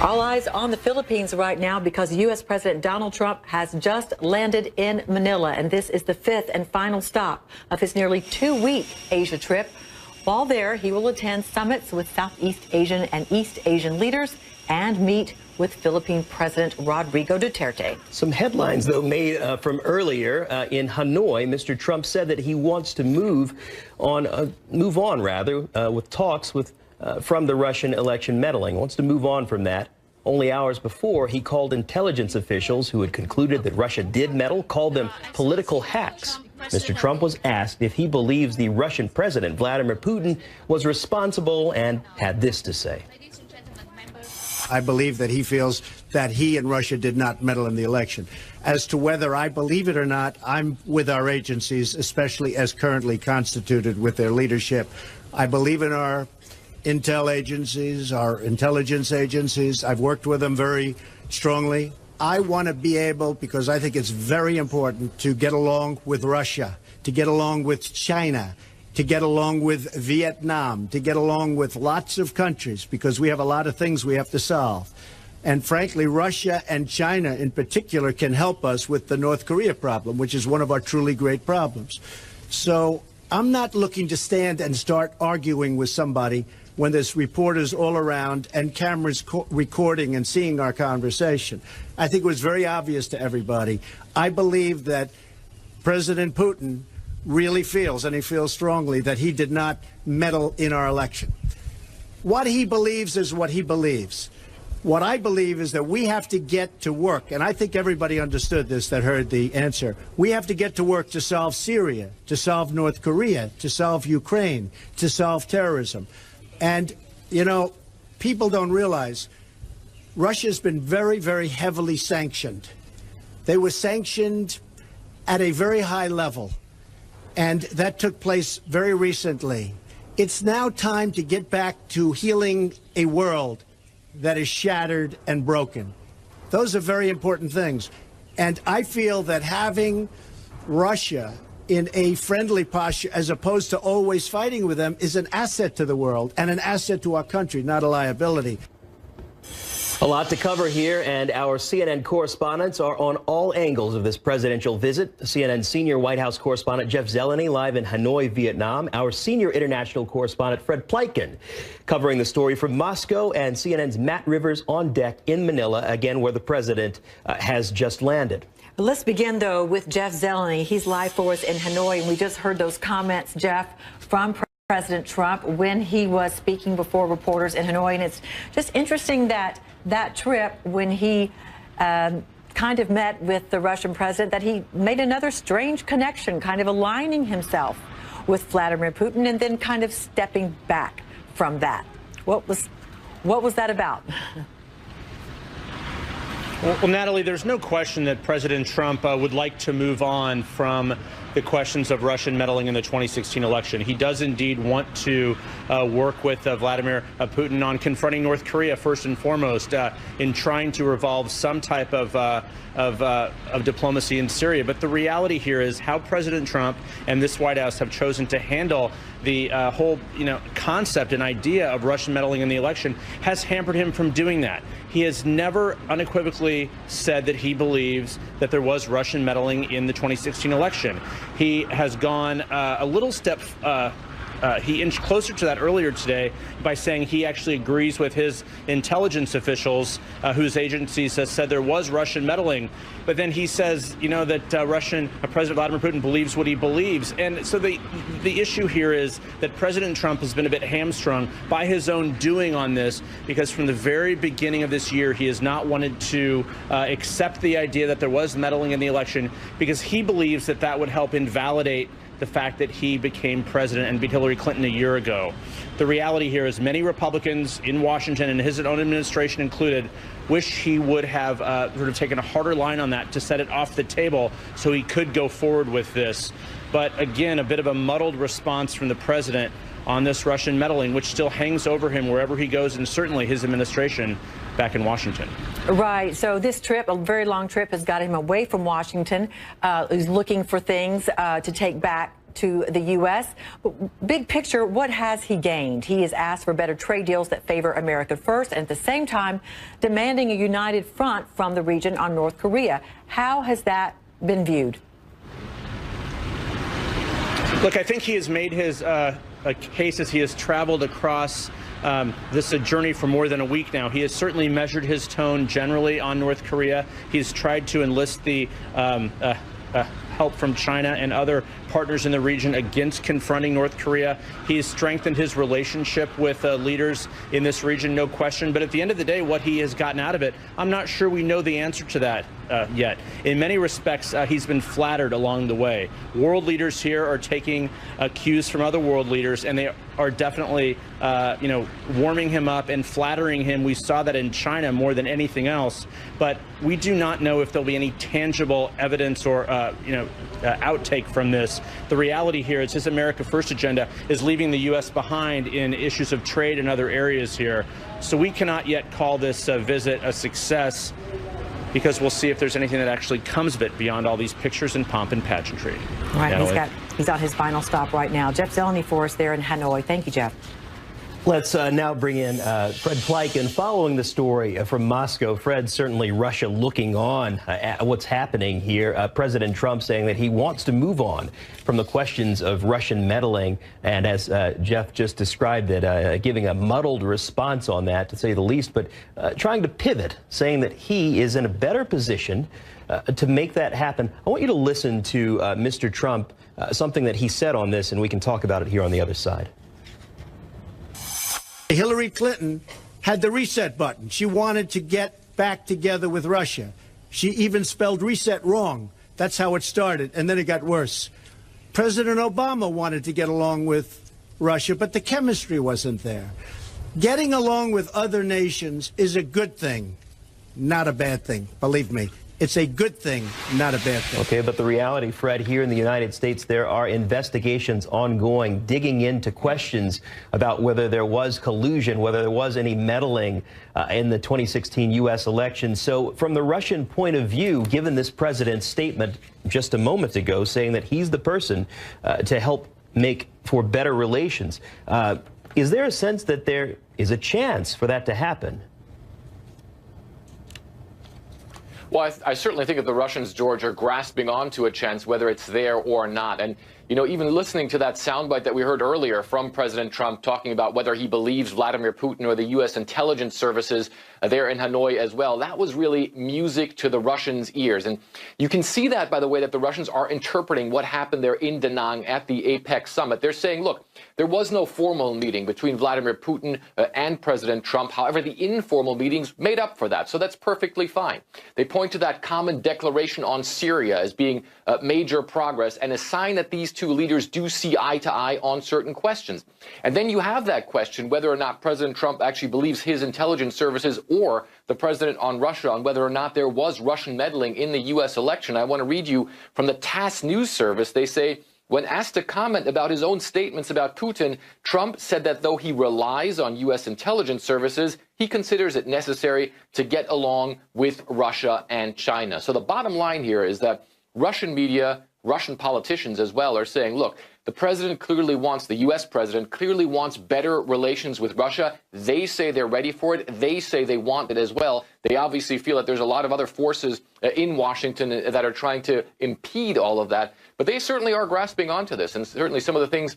All eyes on the Philippines right now because U.S. President Donald Trump has just landed in Manila, and this is the fifth and final stop of his nearly 2-week Asia trip. While there, he will attend summits with Southeast Asian and East Asian leaders and meet with Philippine President Rodrigo Duterte. Some headlines, though, made from earlier in Hanoi. Mr. Trump said that he wants to move on with talks from the Russian election meddling. Wants to move on from that. Only hours before, he called intelligence officials who had concluded that Russia did meddle, called them political hacks. Mr. Trump was asked if he believes the Russian president, Vladimir Putin, was responsible and had this to say. I believe that he feels that he and Russia did not meddle in the election. As to whether I believe it or not, I'm with our agencies, especially as currently constituted with their leadership. I believe in our intel agencies, our intelligence agencies. I've worked with them very strongly. I want to be able, because I think it's very important, to get along with Russia, to get along with China, to get along with Vietnam, to get along with lots of countries, because we have a lot of things we have to solve. And frankly, Russia and China in particular can help us with the North Korea problem, which is one of our truly great problems. So I'm not looking to stand and start arguing with somebody when there's reporters all around and cameras recording and seeing our conversation. I think it was very obvious to everybody. I believe that President Putin really feels, and he feels strongly, that he did not meddle in our election. What he believes is what he believes. What I believe is that we have to get to work, and I think everybody understood this that heard the answer. We have to get to work to solve Syria, to solve North Korea, to solve Ukraine, to solve terrorism. And, you know, people don't realize Russia's been very, very heavily sanctioned. They were sanctioned at a very high level, and that took place very recently. It's now time to get back to healing a world that is shattered and broken. Those are very important things. And I feel that having Russia in a friendly posture, as opposed to always fighting with them, is an asset to the world and an asset to our country, not a liability. A lot to cover here, and our CNN correspondents are on all angles of this presidential visit. CNN senior White House correspondent Jeff Zeleny live in Hanoi, Vietnam. Our senior international correspondent Fred Pleitgen covering the story from Moscow, and CNN's Matt Rivers on deck in Manila, again where the president has just landed. Let's begin, though, with Jeff Zeleny. He's live for us in Hanoi, and we just heard those comments, Jeff, from President Trump when he was speaking before reporters in Hanoi. And it's just interesting that that trip, when he kind of met with the Russian president, that he made another strange connection, kind of aligning himself with Vladimir Putin and then kind of stepping back from that. What was that about? Well, Natalie, there's no question that President Trump would like to move on from the questions of Russian meddling in the 2016 election. He does indeed want to work with Vladimir Putin on confronting North Korea first and foremost, in trying to revolve some type of diplomacy in Syria. But the reality here is how President Trump and this White House have chosen to handle the whole, concept and idea of Russian meddling in the election has hampered him from doing that. He has never unequivocally said that he believes that there was Russian meddling in the 2016 election. He has gone a little step he inched closer to that earlier today by saying he actually agrees with his intelligence officials whose agencies has said there was Russian meddling. But then he says, that President Vladimir Putin believes what he believes. And so the issue here is that President Trump has been a bit hamstrung by his own doing on this, because from the very beginning of this year, he has not wanted to accept the idea that there was meddling in the election, because he believes that that would help invalidate the fact that he became president and beat Hillary Clinton a year ago. The reality here is many Republicans in Washington, and his own administration included, wish he would have sort of taken a harder line on that to set it off the table so he could go forward with this. But again, a bit of a muddled response from the president on this Russian meddling, which still hangs over him wherever he goes, and certainly his administration back in Washington. Right. So this trip, a very long trip, has got him away from Washington. He's looking for things to take back to the U.S. Big picture, what has he gained? He has asked for better trade deals that favor America first, and at the same time demanding a united front from the region on North Korea. How has that been viewed? Look, I think he has made his case as he has traveled across this journey for more than a week now. He has certainly measured his tone generally on North Korea. He's tried to enlist the help from China and other partners in the region against confronting North Korea. He's strengthened his relationship with leaders in this region, no question. But at the end of the day, what he has gotten out of it, I'm not sure we know the answer to that yet. In many respects, he's been flattered along the way. World leaders here are taking cues from other world leaders, and they are definitely, warming him up and flattering him. We saw that in China more than anything else. But we do not know if there'll be any tangible evidence or, outtake from this. The reality here is his America First agenda is leaving the U.S. behind in issues of trade and other areas here. So we cannot yet call this visit a success, because we'll see if there's anything that actually comes of it beyond all these pictures and pomp and pageantry. All right, he's on his final stop right now. Jeff Zeleny for us there in Hanoi. Thank you, Jeff. Let's now bring in Fred Pleiken. Following the story from Moscow, Fred, certainly Russia looking on at what's happening here. President Trump saying that he wants to move on from the questions of Russian meddling. And as Jeff just described it, giving a muddled response on that, to say the least, but trying to pivot, saying that he is in a better position to make that happen. I want you to listen to Mr. Trump, something that he said on this, and we can talk about it here on the other side. Hillary Clinton had the reset button. She wanted to get back together with Russia. She even spelled reset wrong. That's how it started, and then it got worse. President Obama wanted to get along with Russia, but the chemistry wasn't there. Getting along with other nations is a good thing, not a bad thing. Believe me, it's a good thing, not a bad thing. Okay, but the reality, Fred, here in the United States, there are investigations ongoing, digging into questions about whether there was collusion, whether there was any meddling in the 2016 U.S. election. So from the Russian point of view, given this president's statement just a moment ago saying that he's the person to help make for better relations, is there a sense that there is a chance for that to happen? Well, I certainly think that the Russians, George, are grasping onto a chance, whether it's there or not. And, even listening to that soundbite that we heard earlier from President Trump talking about whether he believes Vladimir Putin or the U.S. intelligence services there in Hanoi as well, that was really music to the Russians' ears. And you can see that by the way that the Russians are interpreting what happened there in Da Nang at the APEC summit. They're saying, look, there was no formal meeting between Vladimir Putin and President Trump. However, the informal meetings made up for that. So that's perfectly fine. They point to that common declaration on Syria as being major progress and a sign that these two leaders do see eye to eye on certain questions. And then you have that question whether or not President Trump actually believes his intelligence services or the president on Russia on whether or not there was Russian meddling in the U.S. election. I want to read you from the TASS news service. They say, when asked to comment about his own statements about Putin, Trump said that though he relies on U.S. intelligence services, he considers it necessary to get along with Russia and China. So the bottom line here is that Russian media, Russian politicians as well, are saying, look, the president clearly wants, the U.S. president clearly wants better relations with Russia. They say they're ready for it. They say they want it as well. They obviously feel that there's a lot of other forces in Washington that are trying to impede all of that. But they certainly are grasping onto this. And certainly some of the things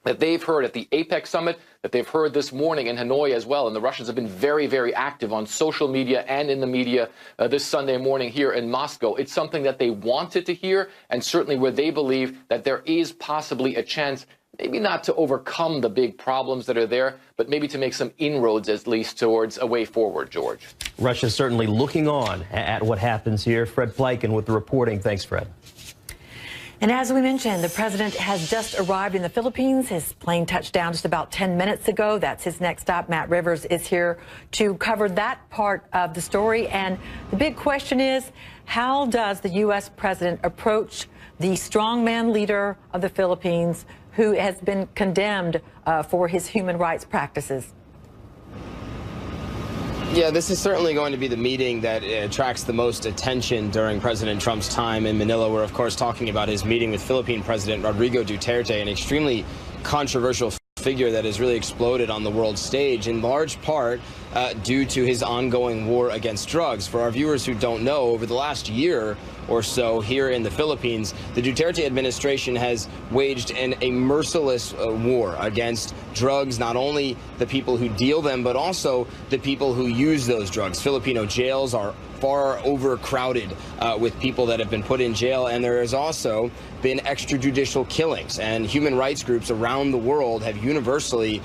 that they've heard at the APEC summit, that they've heard this morning in Hanoi as well. And the Russians have been very, very active on social media and in the media this Sunday morning here in Moscow. It's something that they wanted to hear, and certainly where they believe that there is possibly a chance, maybe not to overcome the big problems that are there, but maybe to make some inroads at least towards a way forward, George. Russia's certainly looking on at what happens here. Fred Pleiken with the reporting. Thanks, Fred. And as we mentioned, the president has just arrived in the Philippines. His plane touched down just about 10 minutes ago. That's his next stop. Matt Rivers is here to cover that part of the story. And the big question is, how does the U.S. president approach the strongman leader of the Philippines who has been condemned for his human rights practices? Yeah, this is certainly going to be the meeting that attracts the most attention during President Trump's time in Manila. We're, of course, talking about his meeting with Philippine President Rodrigo Duterte, an extremely controversial figure that has really exploded on the world stage, in large part due to his ongoing war against drugs. For our viewers who don't know, over the last year or so here in the Philippines, the Duterte administration has waged a merciless war against drugs, not only the people who deal them, but also the people who use those drugs. Filipino jails are far overcrowded with people that have been put in jail, and there has also been extrajudicial killings, and human rights groups around the world have universally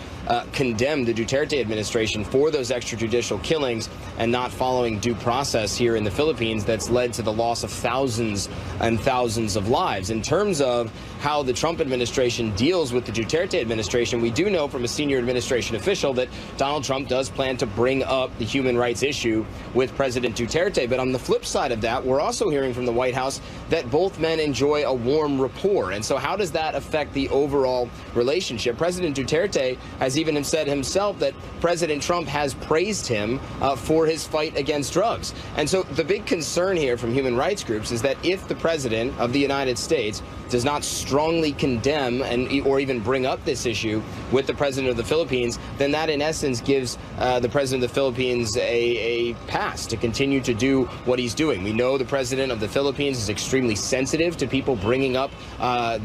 condemned the Duterte administration for those extrajudicial killings and not following due process here in the Philippines that's led to the loss of thousands and thousands of lives. In terms of how the Trump administration deals with the Duterte administration, we do know from a senior administration official that Donald Trump does plan to bring up the human rights issue with President Duterte. But on the flip side of that, we're also hearing from the White House that both men enjoy a warm rapport. And so how does that affect the overall relationship? President Duterte has even said himself that President Trump has praised him for his fight against drugs. And so the big concern here from human rights groups is that if the President of the United States does not strongly condemn or even bring up this issue with the President of the Philippines, then that in essence gives the President of the Philippines a pass to continue to do what he's doing. We know the President of the Philippines is extremely sensitive to people bringing up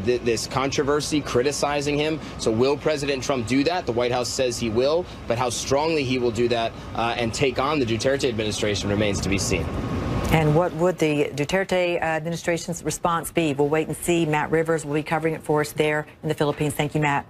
this controversy, criticizing him. So will President Trump do that? The White House says he will, but how strongly he will do that and take on the Duterte administration remains to be seen. And what would the Duterte administration's response be? We'll wait and see. Matt Rivers will be covering it for us there in the Philippines. Thank you, Matt.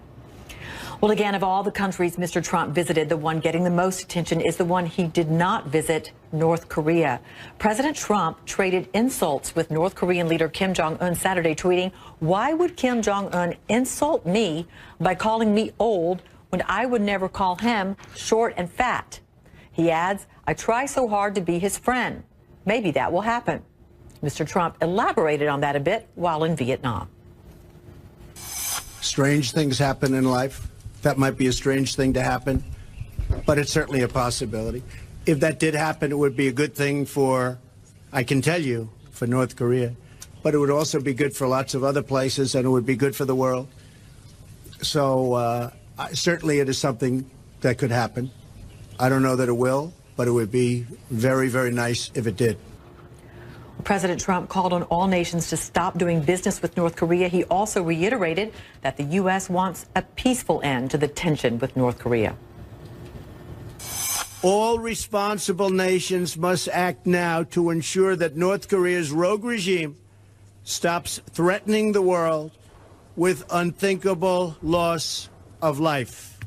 Well, again, of all the countries Mr. Trump visited, the one getting the most attention is the one he did not visit, North Korea. President Trump traded insults with North Korean leader Kim Jong-un Saturday, tweeting, "Why would Kim Jong-un insult me by calling me old when I would never call him short and fat?" He adds, "I try so hard to be his friend. Maybe that will happen." Mr. Trump elaborated on that a bit while in Vietnam. Strange things happen in life. That might be a strange thing to happen, but it's certainly a possibility. If that did happen, it would be a good thing for, I can tell you, for North Korea, but it would also be good for lots of other places, and it would be good for the world. So certainly it is something that could happen. I don't know that it will, but it would be very, very nice if it did. President Trump called on all nations to stop doing business with North Korea. He also reiterated that the U.S. wants a peaceful end to the tension with North Korea. All responsible nations must act now to ensure that North Korea's rogue regime stops threatening the world with unthinkable loss of life.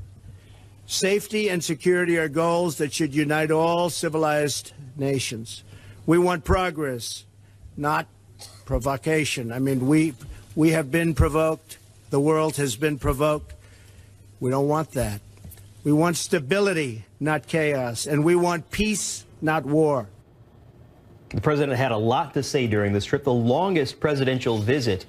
Safety and security are goals that should unite all civilized nations. We want progress, not provocation. I mean, we have been provoked. The world has been provoked. We don't want that. We want stability, not chaos. And we want peace, not war. The president had a lot to say during this trip, the longest presidential visit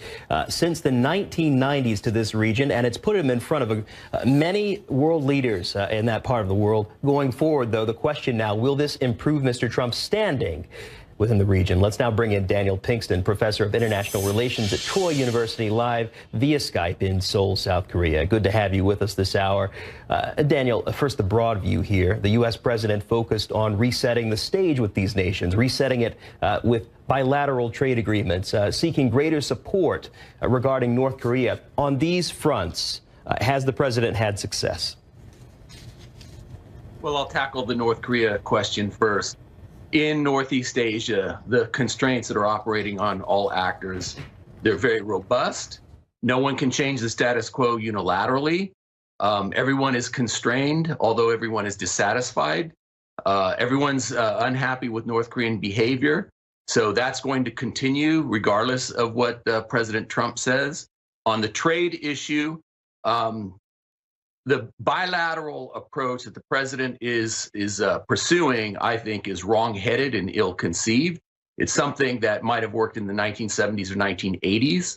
since the 1990s to this region, and it's put him in front of many world leaders in that part of the world. Going forward, though, the question now, will this improve Mr. Trump's standing within the region? Let's now bring in Daniel Pinkston, professor of international relations at Troy University, live via Skype in Seoul, South Korea. Good to have you with us this hour. Daniel, first the broad view here. The U.S. president focused on resetting the stage with these nations, resetting it with bilateral trade agreements, seeking greater support regarding North Korea. On these fronts, has the president had success? Well, I'll tackle the North Korea question first. In Northeast Asia, the constraints that are operating on all actors, they're very robust. No one can change the status quo unilaterally. Everyone is constrained, although everyone is dissatisfied. Everyone's unhappy with North Korean behavior. So that's going to continue regardless of what President Trump says. On the trade issue, the bilateral approach that the president is pursuing, I think, is wrong-headed and ill-conceived. It's something that might have worked in the 1970s or 1980s.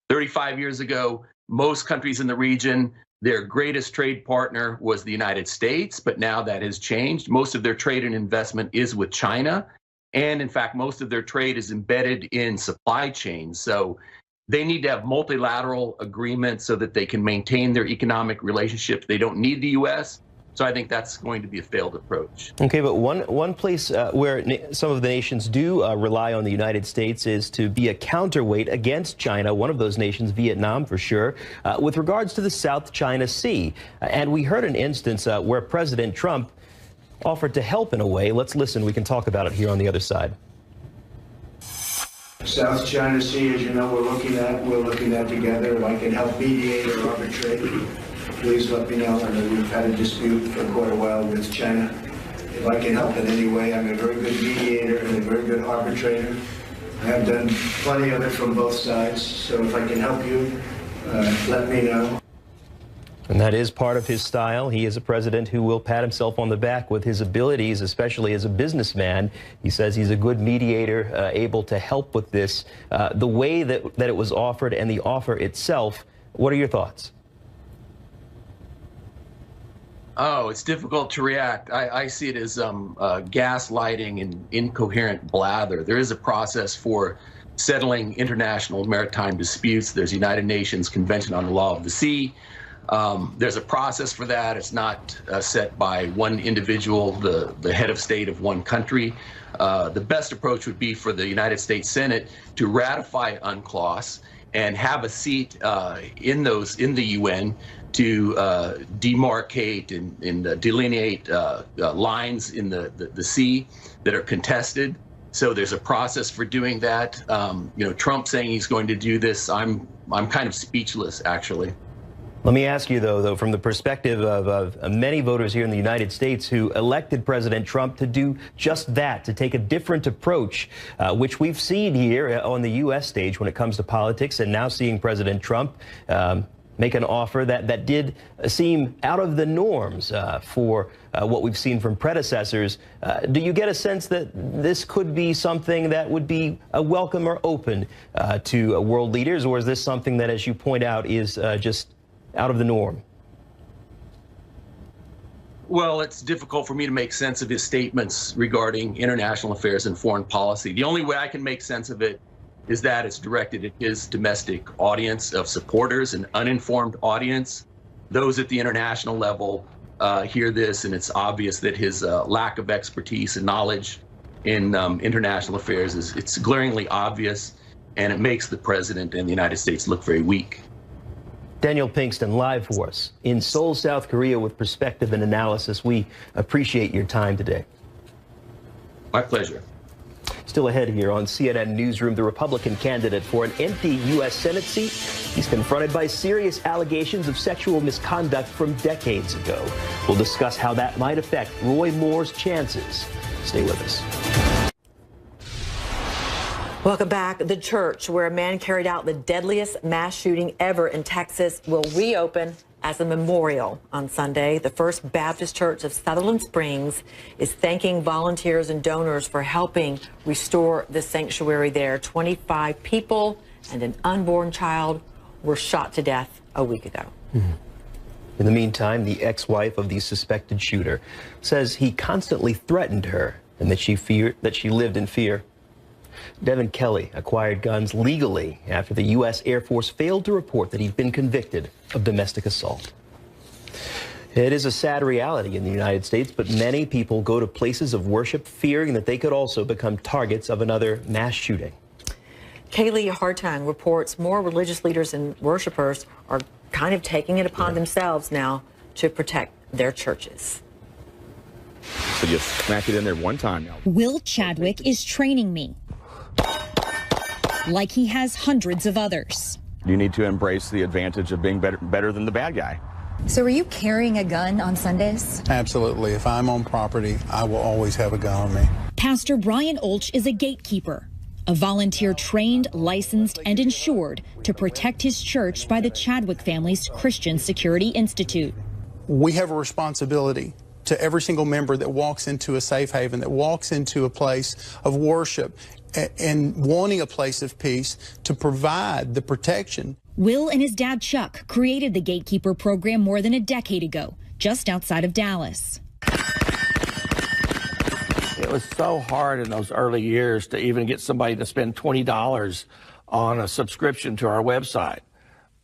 35 years ago, most countries in the region Their greatest trade partner was the United States, but now that has changed. Most of their trade and investment is with China. And in fact, most of their trade is embedded in supply chains. So they need to have multilateral agreements so that they can maintain their economic relationships. They don't need the U.S. So I think that's going to be a failed approach. Okay, but one place where some of the nations do rely on the United States is to be a counterweight against China. One of those nations, Vietnam, for sure, with regards to the South China Sea. And we heard an instance where President Trump offered to help in a way. Let's listen. We can talk about it here on the other side. South China Sea, as you know, we're looking at together. If I can help mediate or arbitrate, please let me know. I know we've had a dispute for quite a while with China. If I can help in any way, I'm a very good mediator and a very good arbitrator. I have done plenty of it from both sides. So if I can help you, let me know. And that is part of his style. He is a president who will pat himself on the back with his abilities, especially as a businessman. He says he's a good mediator, able to help with this. The way that it was offered and the offer itself, what are your thoughts? Oh, it's difficult to react. I see it as gaslighting and incoherent blather. There is a process for settling international maritime disputes. There's United Nations Convention on the Law of the Sea. There's a process for that. It's not set by one individual, the head of state of one country. The best approach would be for the United States Senate to ratify UNCLOS and have a seat in the UN to demarcate and delineate lines in the sea that are contested. So there's a process for doing that. Trump saying he's going to do this, I'm kind of speechless, actually. Let me ask you, though, from the perspective of many voters here in the United States who elected President Trump to do just that, to take a different approach, which we've seen here on the U.S. stage when it comes to politics, and now seeing President Trump make an offer that did seem out of the norms for what we've seen from predecessors. Do you get a sense that this could be something that would be a welcome or open to world leaders, or is this something that, as you point out, is just out of the norm? Well, it's difficult for me to make sense of his statements regarding international affairs and foreign policy. The only way I can make sense of it is that it's directed at his domestic audience of supporters, an uninformed audience. Those at the international level hear this, and it's obvious that his lack of expertise and knowledge in international affairs it's glaringly obvious, and it makes the president and the United States look very weak. Daniel Pinkston, live for us in Seoul, South Korea, with perspective and analysis. We appreciate your time today. My pleasure. Still ahead here on CNN Newsroom, the Republican candidate for an empty U.S. Senate seat. He's confronted by serious allegations of sexual misconduct from decades ago. We'll discuss how that might affect Roy Moore's chances. Stay with us. Welcome back. The church where a man carried out the deadliest mass shooting ever in Texas will reopen as a memorial on Sunday. The First Baptist Church of Sutherland Springs is thanking volunteers and donors for helping restore the sanctuary there. 25 people and an unborn child were shot to death a week ago. In the meantime, the ex-wife of the suspected shooter says he constantly threatened her and that she lived in fear. Devin Kelly acquired guns legally after the U.S. Air Force failed to report that he'd been convicted of domestic assault. It is a sad reality in the United States, but many people go to places of worship fearing that they could also become targets of another mass shooting. Kaylee Hartung reports more religious leaders and worshipers are kind of taking it upon themselves now to protect their churches. So you smack it in there one time. Will Chadwick is training me like he has hundreds of others. You need to embrace the advantage of being better than the bad guy. So are you carrying a gun on Sundays? Absolutely. If I'm on property, I will always have a gun on me. Pastor Brian Olch is a gatekeeper, a volunteer trained, licensed, and insured to protect his church by the Chadwick family's Christian Security Institute. We have a responsibility to every single member that walks into a safe haven, that walks into a place of worship and wanting a place of peace, to provide the protection. Will and his dad Chuck created the Gatekeeper program more than a decade ago, just outside of Dallas. It was so hard in those early years to even get somebody to spend $20 on a subscription to our website.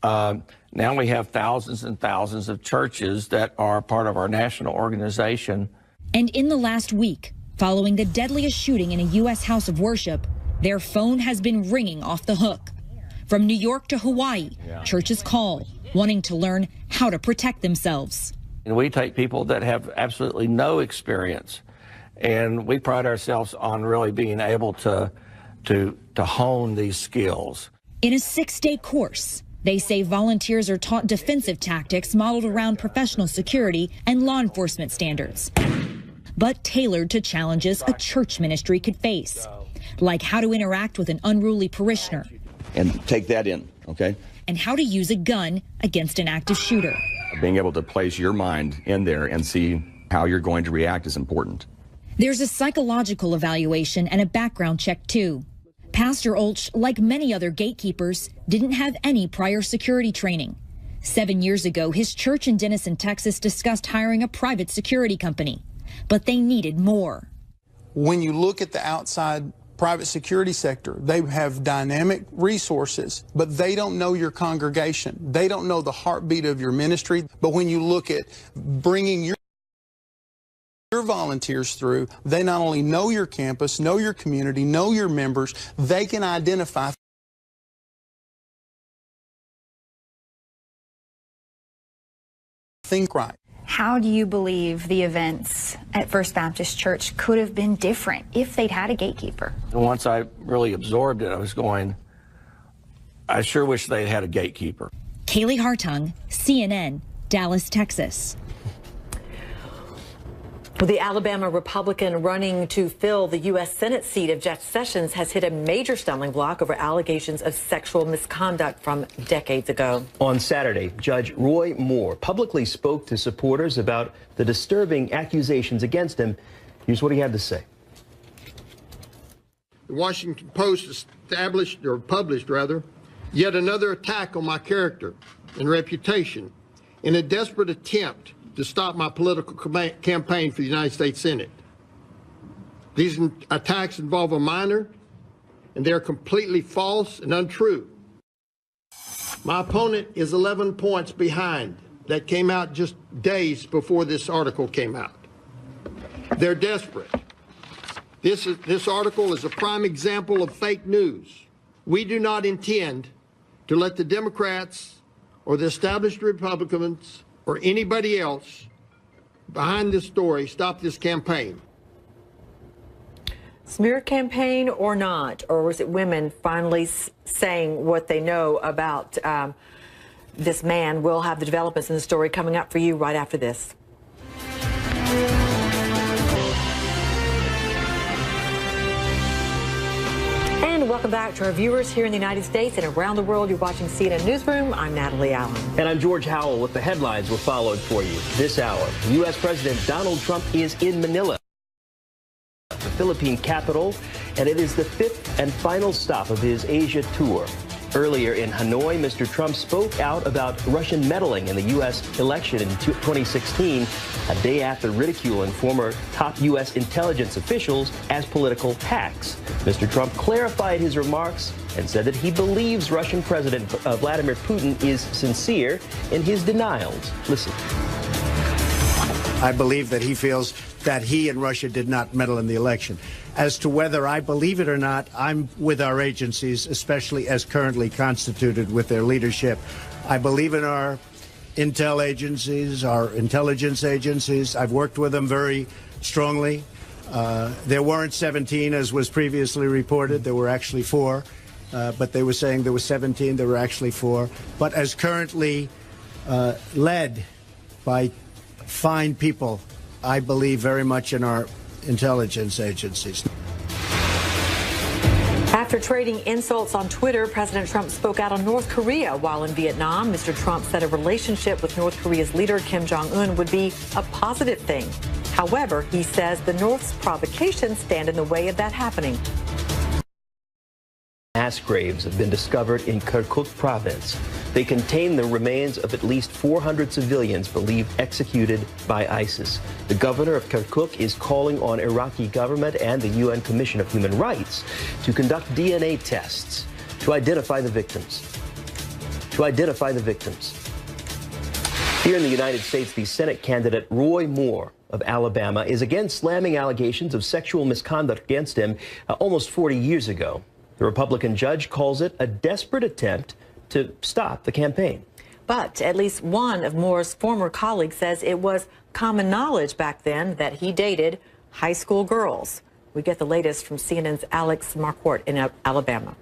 Now we have thousands and thousands of churches that are part of our national organization. And in the last week, following the deadliest shooting in a U.S. house of worship, their phone has been ringing off the hook. From New York to Hawaii, churches call, wanting to learn how to protect themselves. And we take people that have absolutely no experience, and we pride ourselves on really being able to hone these skills. In a 6-day course, they say volunteers are taught defensive tactics modeled around professional security and law enforcement standards, but tailored to challenges a church ministry could face, like how to interact with an unruly parishioner. And take that in, okay? And how to use a gun against an active shooter. Being able to place your mind in there and see how you're going to react is important. There's a psychological evaluation and a background check, too. Pastor Olch, like many other gatekeepers, didn't have any prior security training. 7 years ago, his church in Denison, Texas, discussed hiring a private security company, but they needed more. When you look at the outside private security sector, they have dynamic resources, but they don't know your congregation. They don't know the heartbeat of your ministry. But when you look at bringing your volunteers through, they not only know your campus, know your community, know your members, they can identify think right. How do you believe the events at First Baptist Church could have been different if they'd had a gatekeeper? And once I really absorbed it, I was going, I sure wish they had a gatekeeper. Kaylee Hartung, CNN, Dallas, Texas. Well, the Alabama Republican running to fill the U.S. Senate seat of Jeff Sessions has hit a major stumbling block over allegations of sexual misconduct from decades ago. On Saturday, Judge Roy Moore publicly spoke to supporters about the disturbing accusations against him. Here's what he had to say. The Washington Post published yet another attack on my character and reputation in a desperate attempt to stop my political campaign for the United States Senate. These attacks involve a minor, and they are completely false and untrue. My opponent is 11 points behind. That came out just days before this article came out. They're desperate. This article is a prime example of fake news. We do not intend to let the Democrats or the established Republicans or anybody else behind this story stop this campaign. Smear campaign or not? Or was it women finally saying what they know about this man? We'll have the developments in the story coming up for you right after this. And welcome back to our viewers here in the United States and around the world. You're watching CNN Newsroom. I'm Natalie Allen. And I'm George Howell with the headlines we're followed for you this hour. U.S. President Donald Trump is in Manila, the Philippine capital, and it is the 5th and final stop of his Asia tour. Earlier in Hanoi, Mr. Trump spoke out about Russian meddling in the U.S. election in 2016, a day after ridiculing former top U.S. intelligence officials as political hacks. Mr. Trump clarified his remarks and said that he believes Russian President Vladimir Putin is sincere in his denials. Listen. I believe that he feels that he and Russia did not meddle in the election. As to whether I believe it or not, I'm with our agencies, especially as currently constituted with their leadership. I believe in our intel agencies, our intelligence agencies. I've worked with them very strongly. There weren't 17, as was previously reported. There were actually 4. But they were saying there were 17. There were actually 4. But as currently led by fine people, I believe very much in our intelligence agencies. After trading insults on Twitter, President Trump spoke out on North Korea while in Vietnam. Mr. Trump said a relationship with North Korea's leader, Kim Jong-un, would be a positive thing. However, he says the North's provocations stand in the way of that happening. Mass graves have been discovered in Kirkuk province. They contain the remains of at least 400 civilians believed executed by ISIS. The governor of Kirkuk is calling on Iraqi government and the UN Commission of Human Rights to conduct DNA tests to identify the victims. Here in the United States, the Senate candidate Roy Moore of Alabama is again slamming allegations of sexual misconduct against him almost 40 years ago. The Republican judge calls it a desperate attempt to stop the campaign. But at least one of Moore's former colleagues says it was common knowledge back then that he dated high school girls. We get the latest from CNN's Alex Marquardt in Alabama.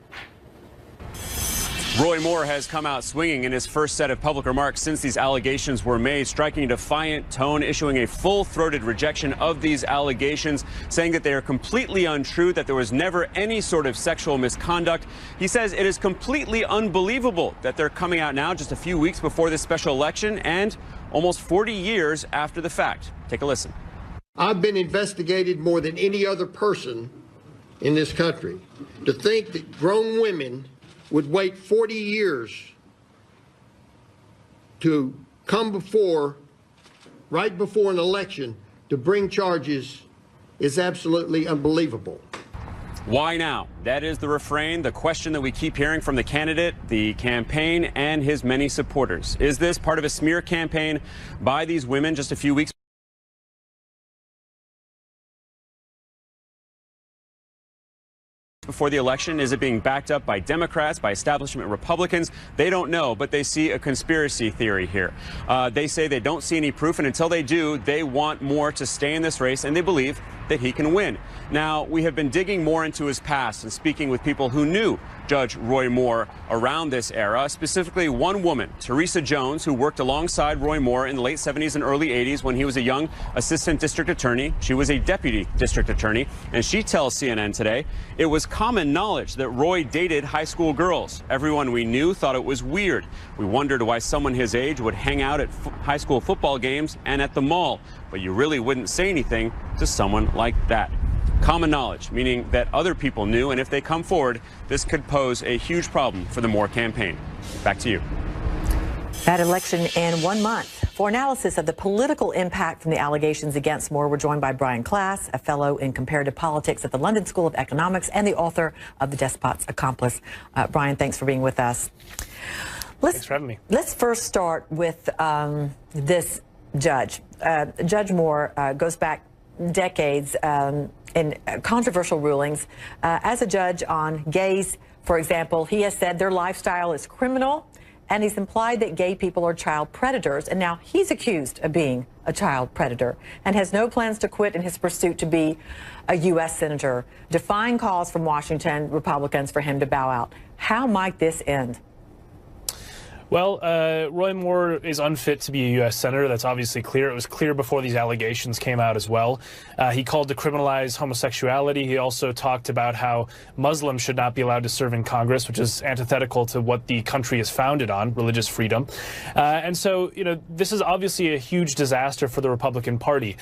Roy Moore has come out swinging in his first set of public remarks since these allegations were made, striking a defiant tone, issuing a full-throated rejection of these allegations, saying that they are completely untrue, that there was never any sort of sexual misconduct. He says it is completely unbelievable that they're coming out now just a few weeks before this special election and almost 40 years after the fact. Take a listen. I've been investigated more than any other person in this country. To think that grown women would wait 40 years to come right before an election to bring charges is absolutely unbelievable. Why now? That is the refrain, the question that we keep hearing from the candidate, the campaign, and his many supporters. Is this part of a smear campaign by these women just a few weeks before the election? Is it being backed up by Democrats, by establishment Republicans? They don't know, but they see a conspiracy theory here. They say they don't see any proof, and until they do, they want Moore to stay in this race, and they believe that he can win. Now, we have been digging more into his past and speaking with people who knew Judge Roy Moore around this era, specifically one woman, Teresa Jones, who worked alongside Roy Moore in the late 70s and early 80s when he was a young assistant district attorney. She was a deputy district attorney, and she tells CNN today it was common knowledge that Roy dated high school girls. Everyone we knew thought it was weird. We wondered why someone his age would hang out at high school football games and at the mall, but you really wouldn't say anything to someone like that. Common knowledge, meaning that other people knew, and if they come forward, this could pose a huge problem for the Moore campaign. Back to you. That election in 1 month. For analysis of the political impact from the allegations against Moore, we're joined by Brian Klass, a fellow in comparative politics at the London School of Economics and the author of The Despot's Accomplice. Brian, thanks for being with us. Thanks for having me. Let's first start with this judge. Judge Moore goes back decades in controversial rulings. As a judge on gays, for example, he has said their lifestyle is criminal, and he's implied that gay people are child predators, and now he's accused of being a child predator and has no plans to quit in his pursuit to be a U.S. senator, defying calls from Washington Republicans for him to bow out. How might this end? Well, Roy Moore is unfit to be a U.S. senator. That's obviously clear. It was clear before these allegations came out as well. He called to criminalize homosexuality. He also talked about how Muslims should not be allowed to serve in Congress, which is antithetical to what the country is founded on, religious freedom. And so, you know, this is obviously a huge disaster for the Republican Party.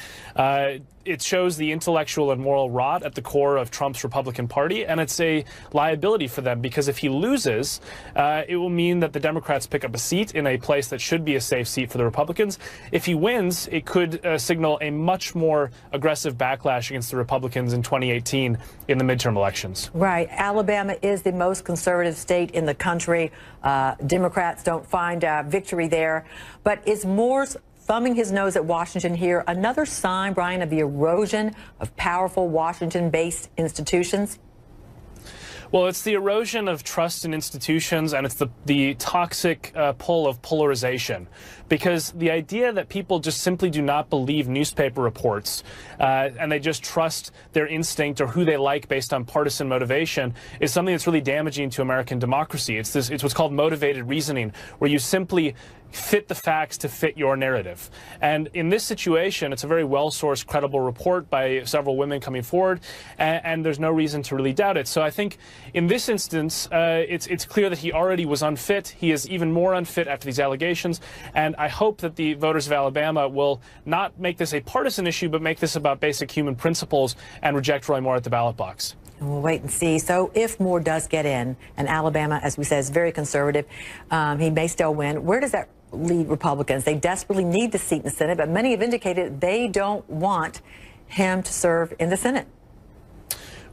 It shows the intellectual and moral rot at the core of Trump's Republican Party, and it's a liability for them because if he loses, it will mean that the Democrats pick up a seat in a place that should be a safe seat for the Republicans. If he wins, it could signal a much more aggressive backlash against the Republicans in 2018 in the midterm elections. Right. Alabama is the most conservative state in the country. Democrats don't find victory there. But is Moore's thumbing his nose at Washington here another sign, Brian, of the erosion of powerful Washington-based institutions? Well, it's the erosion of trust in institutions, and it's the toxic pull of polarization. Because the idea that people just simply do not believe newspaper reports and they just trust their instinct or who they like based on partisan motivation is something that's really damaging to American democracy. It's what's called motivated reasoning, where you simply fit the facts to fit your narrative. And in this situation, it's a very well-sourced, credible report by several women coming forward, and there's no reason to really doubt it. So I think in this instance, it's clear that he already was unfit. He is even more unfit after these allegations, and I hope that the voters of Alabama will not make this a partisan issue, but make this about basic human principles and reject Roy Moore at the ballot box. And we'll wait and see. So if Moore does get in, and Alabama, as we said, is very conservative, he may still win. Where does that lead Republicans? They desperately need the seat in the Senate, but many have indicated they don't want him to serve in the Senate.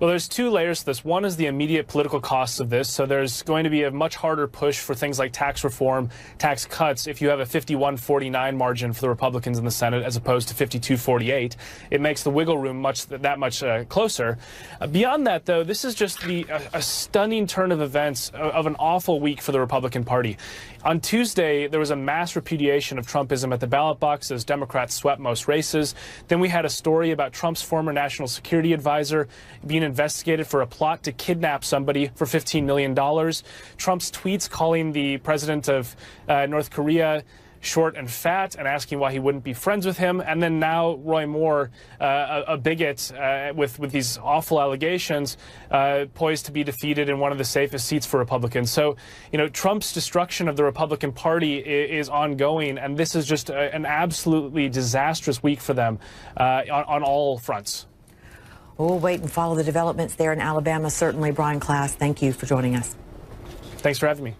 Well, there's two layers to this. One is the immediate political costs of this. So there's going to be a much harder push for things like tax reform, tax cuts. If you have a 51-49 margin for the Republicans in the Senate as opposed to 52-48, it makes the wiggle room that much closer. Beyond that, though, this is just a stunning turn of events of an awful week for the Republican Party. On Tuesday, there was a mass repudiation of Trumpism at the ballot box as Democrats swept most races. Then we had a story about Trump's former national security advisor being investigated for a plot to kidnap somebody for $15 million. Trump's tweets calling the president of North Korea short and fat and asking why he wouldn't be friends with him. And then now Roy Moore, a bigot with these awful allegations, poised to be defeated in one of the safest seats for Republicans. So, you know, Trump's destruction of the Republican Party is ongoing, and this is just an absolutely disastrous week for them on all fronts. We'll wait and follow the developments there in Alabama. Certainly, Brian Klaas, thank you for joining us. Thanks for having me.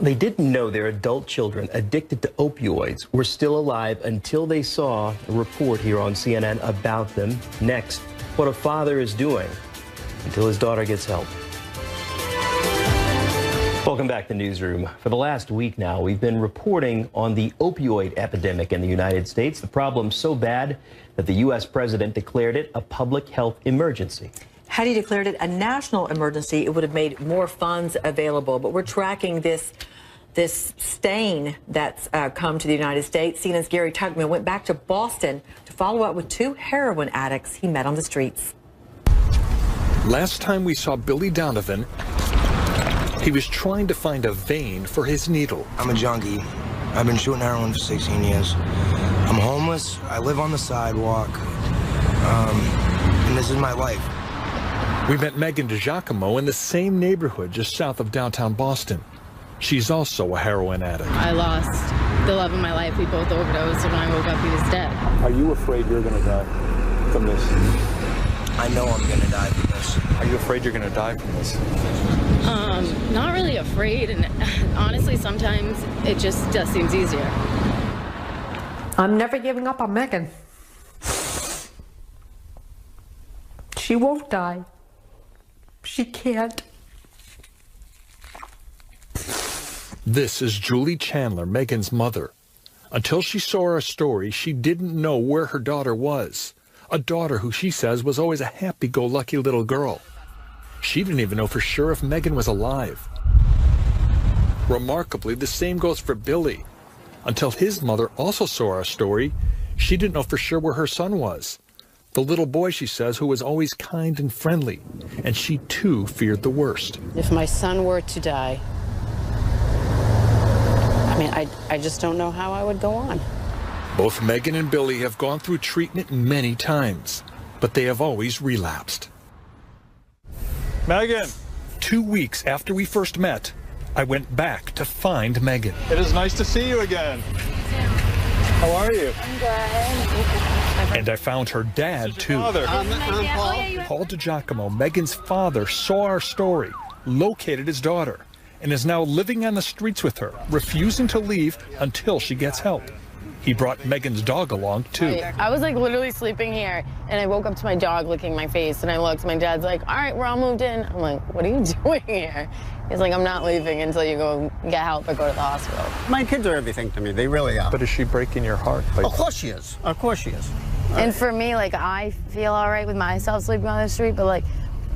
They didn't know their adult children addicted to opioids were still alive until they saw a report here on CNN about them. Next, what a father is doing until his daughter gets help. Welcome back to Newsroom. For the last week now, we've been reporting on the opioid epidemic in the United States. The problem so bad that the U.S. president declared it a public health emergency. Had he declared it a national emergency, it would have made more funds available. But we're tracking this stain that's come to the United States. CNN's Gary Tuckman went back to Boston to follow up with two heroin addicts he met on the streets. Last time we saw Billy Donovan, he was trying to find a vein for his needle. I'm a junkie. I've been shooting heroin for 16 years. I'm homeless. I live on the sidewalk. And this is my life. We met Megan DiGiacomo in the same neighborhood just south of downtown Boston. She's also a heroin addict. I lost the love of my life. We both overdosed, and when I woke up, he was dead. Are you afraid you're going to die from this? I know I'm going to die from this. Are you afraid you're going to die from this? Not really afraid, and honestly, sometimes it just seems easier. I'm never giving up on Megan. She won't die. She can't. This is Julie Chandler, Megan's mother. Until she saw our story, she didn't know where her daughter was. A daughter who she says was always a happy-go-lucky little girl. She didn't even know for sure if Megan was alive. Remarkably, the same goes for Billy. Until his mother also saw our story, she didn't know for sure where her son was. The little boy, she says, who was always kind and friendly, and she too feared the worst. If my son were to die, I mean, I just don't know how I would go on. Both Megan and Billy have gone through treatment many times, but they have always relapsed. Megan! 2 weeks after we first met, I went back to find Megan. It is nice to see you again. How are you? I'm good. And I found her dad, too. I'm Paul. Paul DiGiacomo, Megan's father, saw our story, located his daughter, and is now living on the streets with her, refusing to leave until she gets help. He brought Megan's dog along, too. I was like literally sleeping here, and I woke up to my dog licking my face, and I looked, my dad's like, all right, we're all moved in. I'm like, what are you doing here? He's like, I'm not leaving until you go get help or go to the hospital. My kids are everything to me. They really are. But is she breaking your heart? Of course she is. Of course she is. And for me, like, I feel all right with myself sleeping on the street, but like,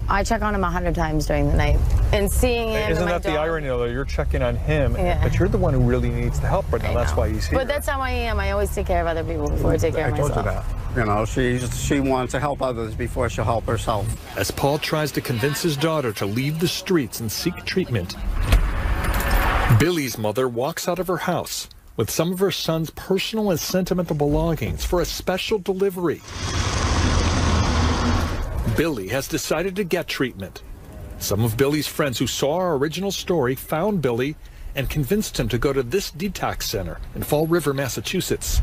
I check on him 100 times during the night. And seeing him. Isn't that the irony, though? You're checking on him, but you're the one who really needs the help right now. That's why he's here. But that's how I am. I always take care of other people before I take care of myself. I told you that. You know, she wants to help others before she'll help herself. As Paul tries to convince his daughter to leave the streets and seek treatment, Billy's mother walks out of her house with some of her son's personal and sentimental belongings for a special delivery. Billy has decided to get treatment. Some of Billy's friends who saw our original story found Billy and convinced him to go to this detox center in Fall River, Massachusetts.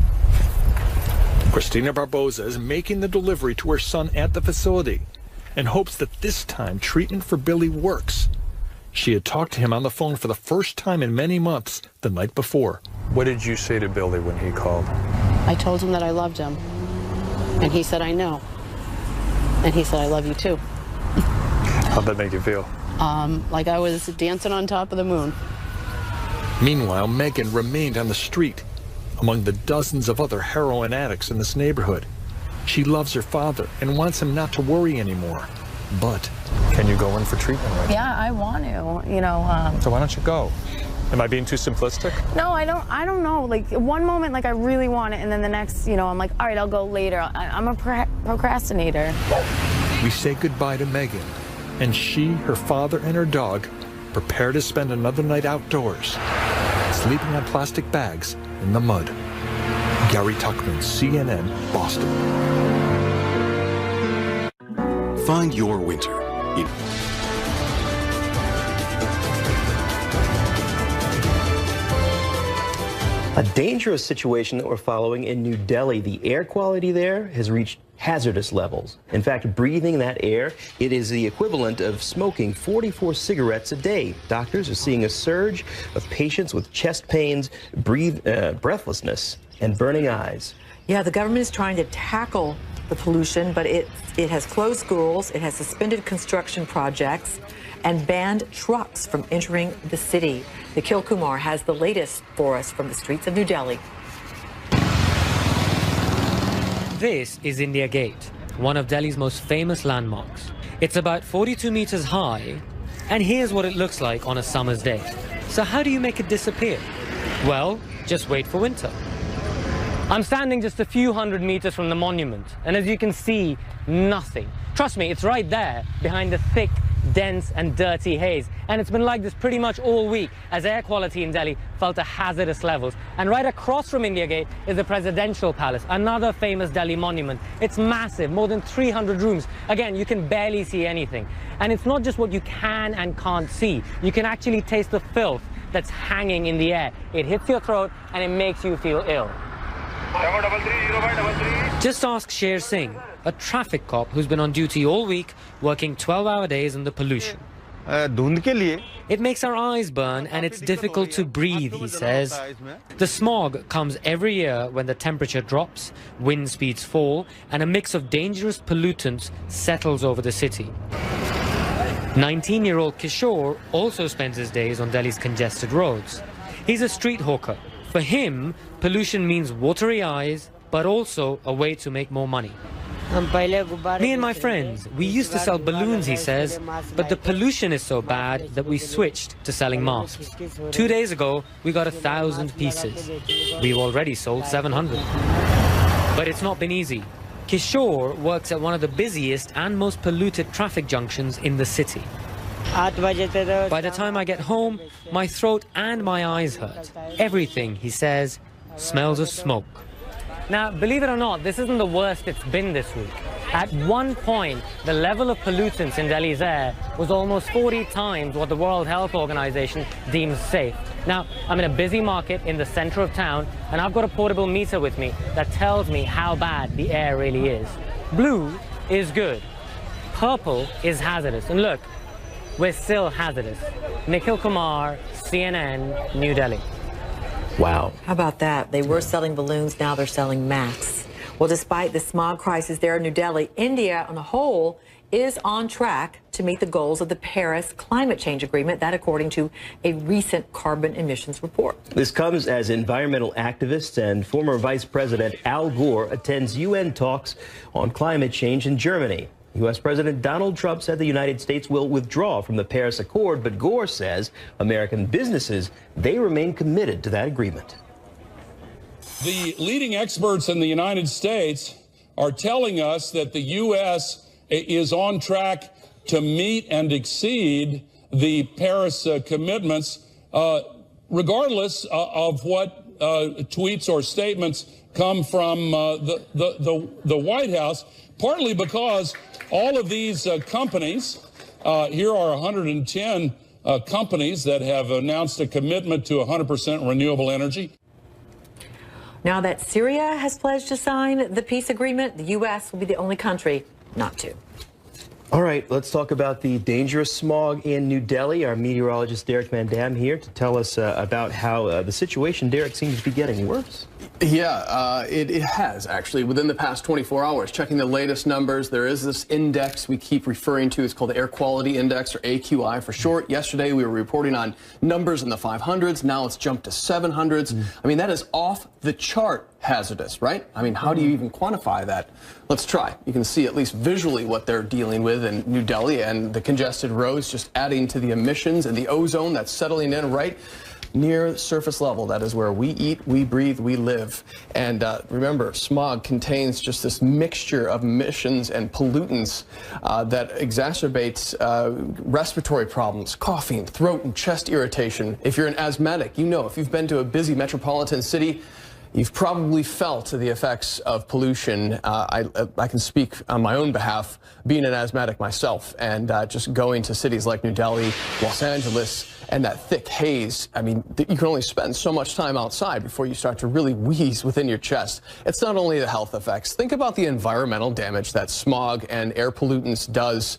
Christina Barboza is making the delivery to her son at the facility. and hopes that this time treatment for Billy works. She had talked to him on the phone for the first time in many months the night before. What did you say to Billy when he called? I told him that I loved him. And he said, I know. And he said, I love you too. How'd that make you feel? Like I was dancing on top of the moon. Meanwhile, Megan remained on the street among the dozens of other heroin addicts in this neighborhood. She loves her father and wants him not to worry anymore. But can you go in for treatment right now? Yeah, I want to, you know. So why don't you go? Am I being too simplistic? No, I don't know. Like one moment, like I really want it, and then the next, you know, I'm like, all right, I'll go later. I'm a procrastinator. we say goodbye to Megan, and she, her father, and her dog prepare to spend another night outdoors, sleeping on plastic bags in the mud. Gary Tuckman, CNN, Boston. Find your winter in... A dangerous situation that we're following in New Delhi. The air quality there has reached hazardous levels. In fact, breathing that air, it is the equivalent of smoking 44 cigarettes a day. Doctors are seeing a surge of patients with chest pains, breathlessness, and burning eyes. Yeah, the government is trying to tackle the pollution, but it has closed schools, it has suspended construction projects, and banned trucks from entering the city. Nikhil Kumar has the latest for us from the streets of New Delhi. This is India Gate, one of Delhi's most famous landmarks. It's about 42 meters high, and here's what it looks like on a summer's day. So how do you make it disappear? Well, just wait for winter. I'm standing just a few hundred meters from the monument, and as you can see, nothing. Trust me, it's right there, behind the thick, dense and dirty haze. And it's been like this pretty much all week as air quality in Delhi fell to hazardous levels. And right across from India Gate is the Presidential Palace, another famous Delhi monument. It's massive, more than 300 rooms. Again, you can barely see anything. And it's not just what you can and can't see. You can actually taste the filth that's hanging in the air. It hits your throat and it makes you feel ill. Just ask Sher Singh, a traffic cop who's been on duty all week, working 12-hour days in the pollution. It makes our eyes burn and it's difficult to breathe, he says. The smog comes every year when the temperature drops, wind speeds fall, and a mix of dangerous pollutants settles over the city. 19-year-old Kishore also spends his days on Delhi's congested roads. He's a street hawker. For him, pollution means watery eyes, but also a way to make more money. Me and my friends, we used to sell balloons, he says, but the pollution is so bad that we switched to selling masks. 2 days ago, we got 1,000 pieces. We've already sold 700. But it's not been easy. Kishore works at one of the busiest and most polluted traffic junctions in the city. By the time I get home, my throat and my eyes hurt. Everything, he says, smells of smoke. Now, believe it or not, this isn't the worst it's been this week. At one point, the level of pollutants in Delhi's air was almost 40 times what the World Health Organization deems safe. Now, I'm in a busy market in the center of town, and I've got a portable meter with me that tells me how bad the air really is. Blue is good. Purple is hazardous. And look, we're still hazardous. Nikhil Kumar, CNN, New Delhi. Wow. How about that? They were selling balloons, now they're selling masks. Well, despite the smog crisis there in New Delhi, India on the whole is on track to meet the goals of the Paris Climate Change Agreement, that according to a recent carbon emissions report. This comes as environmental activist and former Vice President Al Gore attends UN talks on climate change in Germany. U.S. President Donald Trump said the United States will withdraw from the Paris Accord, but Gore says American businesses, they remain committed to that agreement. The leading experts in the United States are telling us that the U.S. is on track to meet and exceed the Paris commitments, regardless of what tweets or statements come from the White House, partly because all of these companies, here are 110 companies that have announced a commitment to 100% renewable energy. Now that Syria has pledged to sign the peace agreement, the U.S. will be the only country not to. All right, let's talk about the dangerous smog in New Delhi. Our meteorologist Derek Van Dam here to tell us about how the situation, Derek, seems to be getting worse. Yeah, it has, actually, within the past 24 hours. Checking the latest numbers, there is this index we keep referring to. It's called the Air Quality Index, or AQI for short. Yesterday, we were reporting on numbers in the 500s. Now it's jumped to 700s. I mean, that is off the chart hazardous, right? I mean, how do you even quantify that? Let's try. You can see at least visually what they're dealing with in New Delhi, and the congested roads just adding to the emissions and the ozone that's settling in right near surface level. That is where we eat, we breathe, we live. And remember, smog contains just this mixture of emissions and pollutants that exacerbates respiratory problems, coughing, throat and chest irritation. If you're an asthmatic, you know, if you've been to a busy metropolitan city, you've probably felt the effects of pollution. I can speak on my own behalf, being an asthmatic myself, and just going to cities like New Delhi, Los Angeles, and that thick haze. I mean, you can only spend so much time outside before you start to really wheeze within your chest. It's not only the health effects. Think about the environmental damage that smog and air pollutants does,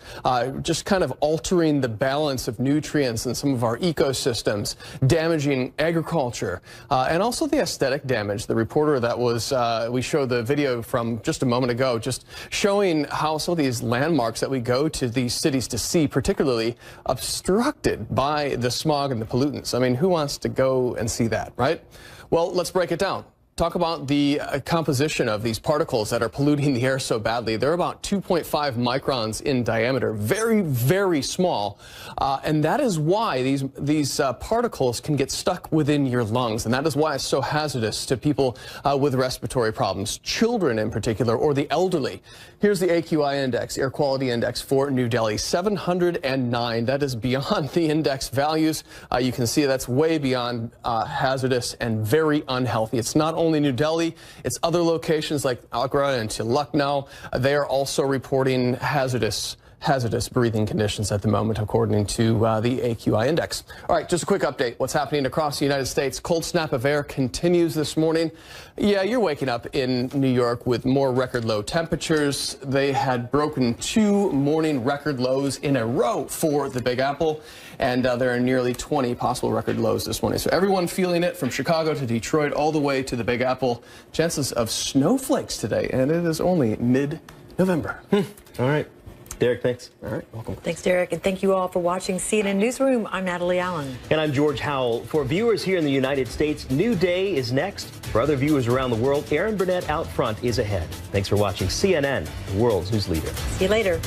just kind of altering the balance of nutrients in some of our ecosystems, damaging agriculture, and also the aesthetic damage. The reporter that was, we showed the video from just a moment ago, just showing how some of these landmarks that we go to these cities to see, particularly obstructed by the smog and the pollutants. I mean, who wants to go and see that, right? Well, let's break it down. Talk about the composition of these particles that are polluting the air so badly. They're about 2.5 microns in diameter, very, very small. And that is why these particles can get stuck within your lungs. And that is why it's so hazardous to people with respiratory problems, children in particular, or the elderly. Here's the AQI index, air quality index for New Delhi, 709. That is beyond the index values. You can see that's way beyond hazardous and very unhealthy. It's not only New Delhi, it's other locations like Agra and to Lucknow. They are also reporting hazardous breathing conditions at the moment, according to the AQI index. All right, just a quick update. What's happening across the United States? Cold snap of air continues this morning. Yeah, you're waking up in New York with more record low temperatures. They had broken 2 morning record lows in a row for the Big Apple, and there are nearly 20 possible record lows this morning. So everyone feeling it, from Chicago to Detroit all the way to the Big Apple. Chances of snowflakes today, and it is only mid-November. All right. Derek, thanks. All right, welcome. Thanks, Derek, and thank you all for watching CNN Newsroom. I'm Natalie Allen. And I'm George Howell. For viewers here in the United States, New Day is next. For other viewers around the world, Aaron Burnett out front is ahead. Thanks for watching CNN, the world's news leader. See you later.